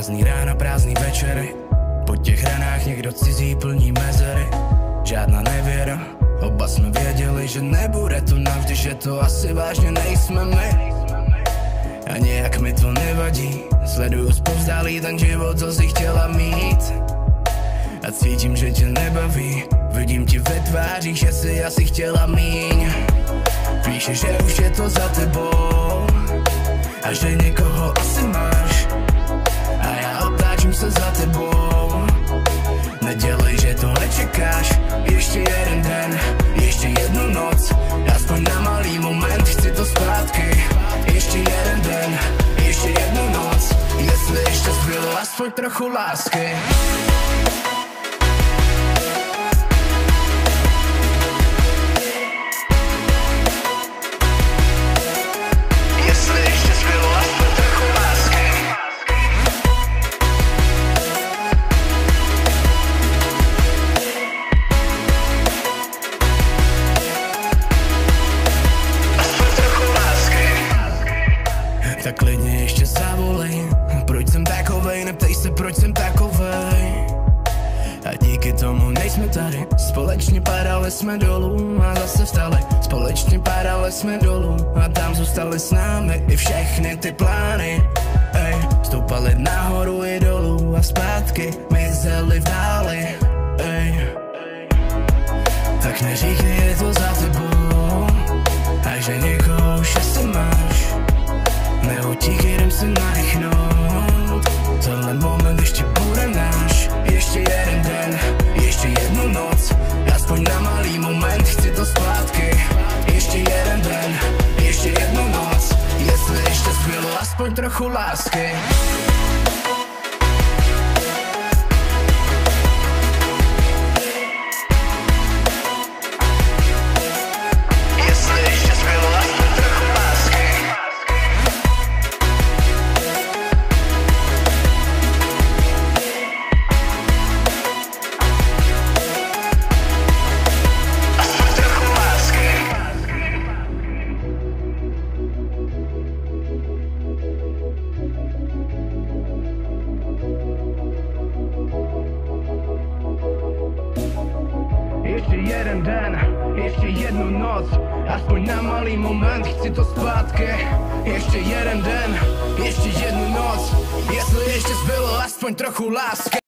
Prázdný rána, prázdný večery, po těch ranách někdo cizí plní mezery. Žádná nevěra, oba jsme věděli, že nebude to navždy, že to asi vážně nejsme my. A nějak mi to nevadí, sleduju zpovzdálí ten život, co si chtěla mít. A cítím, že tě nebaví, vidím ti ve tvářích, že si asi chtěla míň. Píše, že už je to za tebou a že někoho asi máš. A já otáčím se za tebou, nedělej, že to nečekáš. Ještě jeden den, ještě jednu noc, aspoň na malý moment, chci to zpátky. Ještě jeden den, ještě jednu noc, jestli ještě zbylo aspoň trochu lásky. Tak klidně ještě zavolej, proč jsem takovej, neptej se, proč jsem takovej. A díky tomu nejsme tady, společně padali jsme dolů a zase vstali. Společně padali jsme dolů a tam zůstali s námi i všechny ty plány. Ej, stoupali nahoru i dolů a zpátky mizeli v dáli. Ej, tak neříkej, je to za tebou a že někoho už asi máš. Neutíkej, jdem se nadechnout, tenhle moment ještě bude náš. Ještě jeden den, ještě jednu noc, aspoň na malý moment, chci to zpátky. Ještě jeden den, ještě jednu noc, jestli ještě zbylo aspoň trochu lásky. Ještě jeden den, ještě jednu noc, aspoň na malý moment, chci to zpátky. Ještě jeden den, ještě jednu noc, jestli ještě zbylo aspoň trochu lásky.